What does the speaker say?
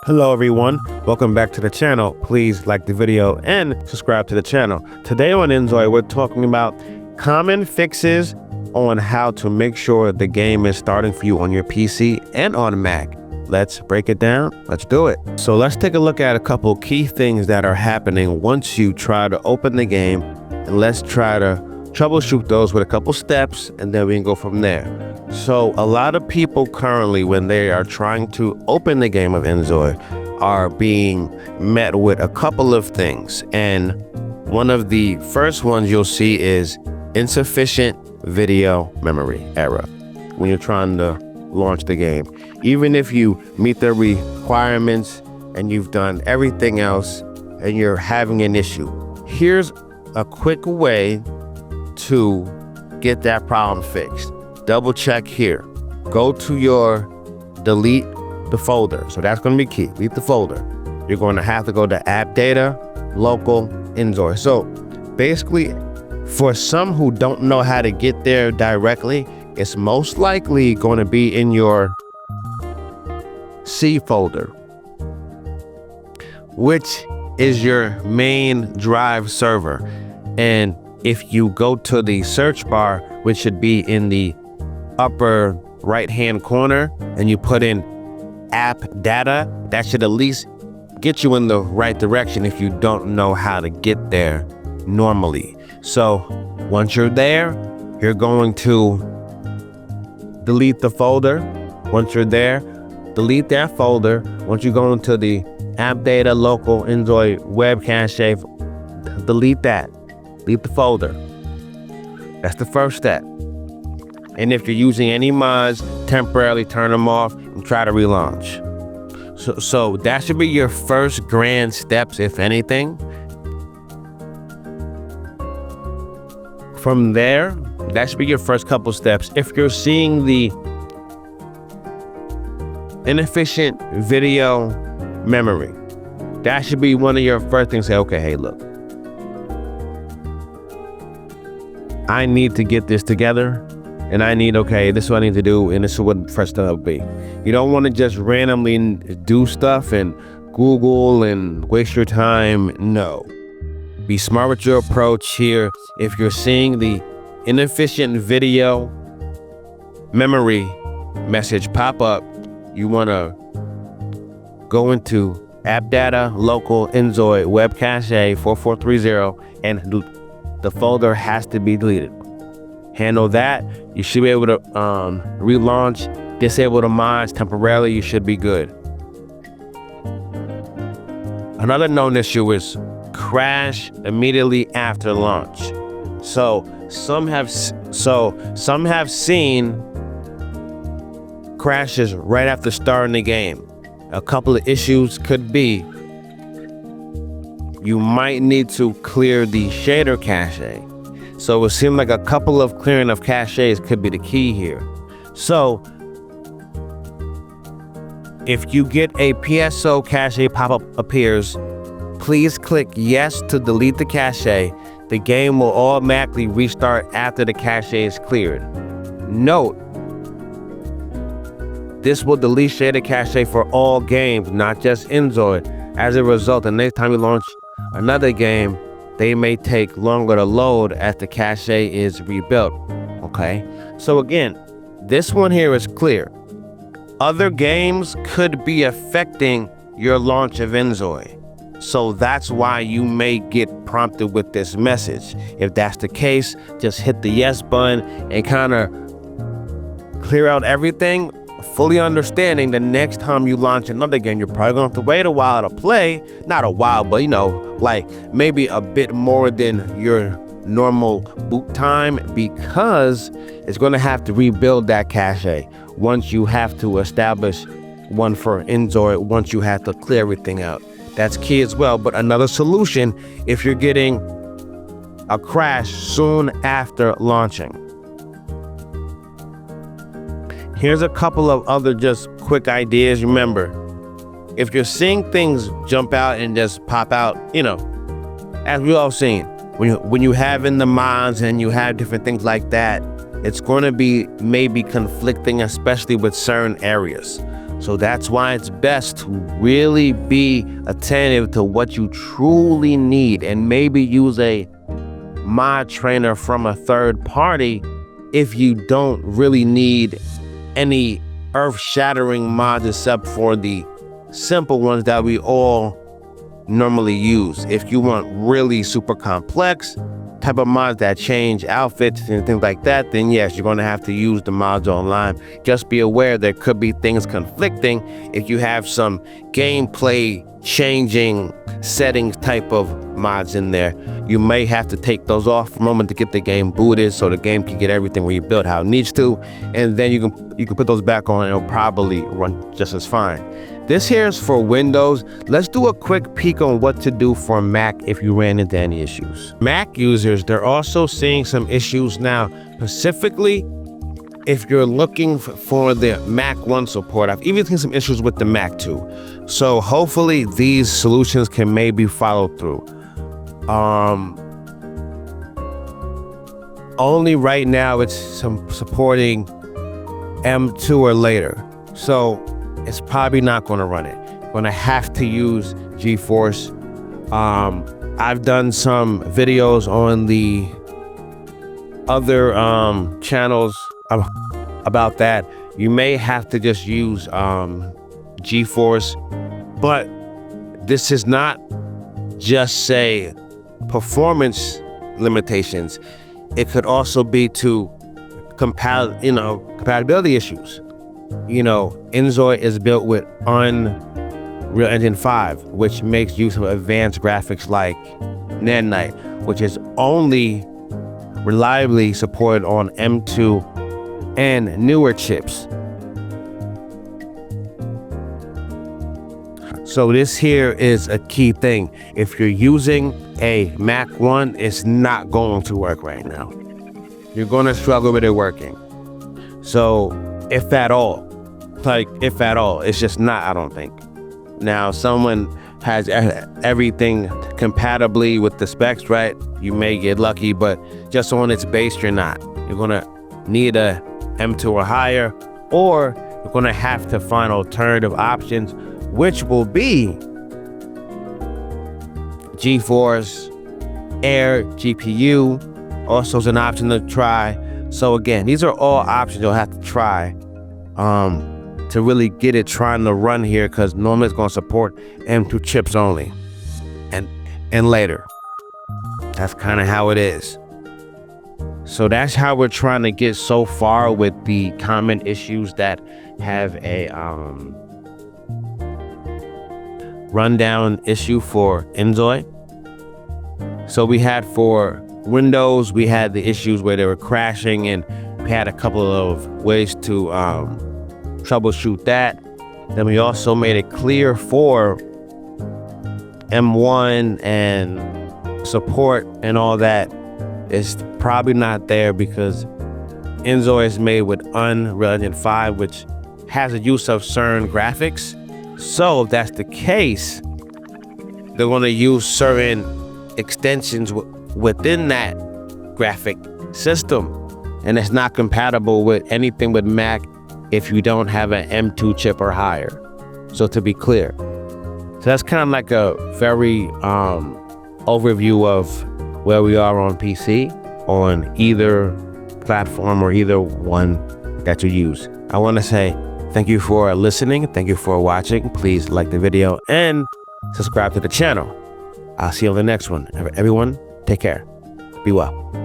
Hello everyone, welcome back to the channel. Please like the video and subscribe to the channel. Today on Inzoi, we're talking about common fixes on how to make sure the game is starting for you on your PC and on Mac. Let's break it down. Let's do it. So let's take a look at a couple key things that are happening once you try to open the game, and let's try to troubleshoot those with a couple steps, and then we can go from there. So a lot of people currently, when they are trying to open the game of Inzoi, are being met with a couple of things. And one of the first ones you'll see is insufficient video memory error when you're trying to launch the game. Even if you meet the requirements and you've done everything else and you're having an issue, here's a quick way to get that problem fixed. Double check here. Go to your delete the folder. So that's going to be key. Delete the folder. You're going to have to go to app data, local, Inzoi. So basically, for some who don't know how to get there directly, it's most likely going to be in your C folder, which is your main drive server. And if you go to the search bar, which should be in the upper right hand corner, and you put in app data, that should at least get you in the right direction if you don't know how to get there normally. So once you're there, you're going to delete the folder. Once you're there, delete that folder. Once you go into the app data, local, Inzoi, web cache, delete that. Delete the folder. That's the first step. And if you're using any mods, temporarily turn them off and try to relaunch. So that should be your first grand steps, if anything. From there, that should be your first couple steps. If you're seeing the inefficient video memory, that should be one of your first things. Say, okay, hey, look, I need to get this together, and I need, okay, this is what I need to do, and this is what the first step will be. You don't want to just randomly do stuff and Google and waste your time. No. Be smart with your approach here. If you're seeing the inefficient video memory message pop up, you want to go into app data, local, Inzoi, web cache 4430, and the folder has to be deleted. Handle that. You should be able to relaunch, disable the mods temporarily. You should be good. Another known issue is crash immediately after launch. So some have seen crashes right after starting the game. A couple of issues could be you might need to clear the shader cache. So it would seem like a couple of clearing of caches could be the key here. So if you get a PSO cache pop-up appears, please click yes to delete the cache. The game will automatically restart after the cache is cleared. Note, this will delete shader cache for all games, not just Inzoi. As a result, the next time you launch another game, they may take longer to load as the cache is rebuilt. Okay, so again, this one here is clear. Other games could be affecting your launch of Inzoi. So that's why you may get prompted with this message. If that's the case, just hit the yes button and kind of clear out everything, fully understanding the next time you launch another game, you're probably gonna have to wait a while to play. Not a while, but you know, like maybe a bit more than your normal boot time, because it's gonna have to rebuild that cache once you have to establish one for Inzoi, once you have to clear everything out. That's key as well. But another solution, if you're getting a crash soon after launching, here's a couple of other just quick ideas. Remember, if you're seeing things jump out and just pop out, you know, as we all seen, when you have in the mods and you have different things like that, it's going to be maybe conflicting, especially with certain areas. So that's why it's best to really be attentive to what you truly need, and maybe use a mod trainer from a third party if you don't really need any earth-shattering mods except for the simple ones that we all normally use. If you want really super complex type of mods that change outfits and things like that, then yes, you're going to have to use the mods online. Just be aware there could be things conflicting if you have some gameplay changing settings type of mods in there. You may have to take those off for a moment to get the game booted so the game can get everything rebuilt how it needs to, and then you can put those back on and it'll probably run just as fine. This here is for Windows. Let's do a quick peek on what to do for Mac if you ran into any issues. Mac users, they're also seeing some issues now, specifically if you're looking for the Mac 1 support. I've even seen some issues with the Mac 2. So hopefully these solutions can maybe follow through. Only right now it's supporting M2 or later. So it's probably not going to run it. Going to have to use GeForce. I've done some videos on the other channels about that. You may have to just use GeForce, but this is not just say performance limitations. It could also be to compatibility issues. Inzoi is built with Unreal Engine 5, which makes use of advanced graphics like Nanite, which is only reliably supported on M2 and newer chips. So this here is a key thing. If you're using a Mac 1, it's not going to work right now. You're going to struggle with it working. So if at all, it's just not, I don't think. Now, someone has everything compatibly with the specs, right? You may get lucky, but just on its base, you're not. You're gonna need a M2 or higher, or you're gonna have to find alternative options, which will be GeForce Air GPU, also is an option to try. So again, these are all options you'll have to try to really get it trying to run here, because normally it's going to support M2 chips only and later. That's kind of how it is. So that's how we're trying to get so far with the common issues that have a rundown issue for Inzoi. So we had for Windows, we had the issues where they were crashing, and we had a couple of ways to troubleshoot that. Then we also made it clear for M1 and support and all that. It's probably not there because Inzoi is made with Unreal Engine 5, which has a use of certain graphics. So if that's the case, they're going to use certain extensions within that graphic system, and it's not compatible with anything with Mac if you don't have an M2 chip or higher. So to be clear, so that's kind of like a very overview of where we are on PC, on either platform or either one that you use. I want to say thank you for listening. Thank you for watching. Please like the video and subscribe to the channel. I'll see you on the next one. Everyone, take care. Be well.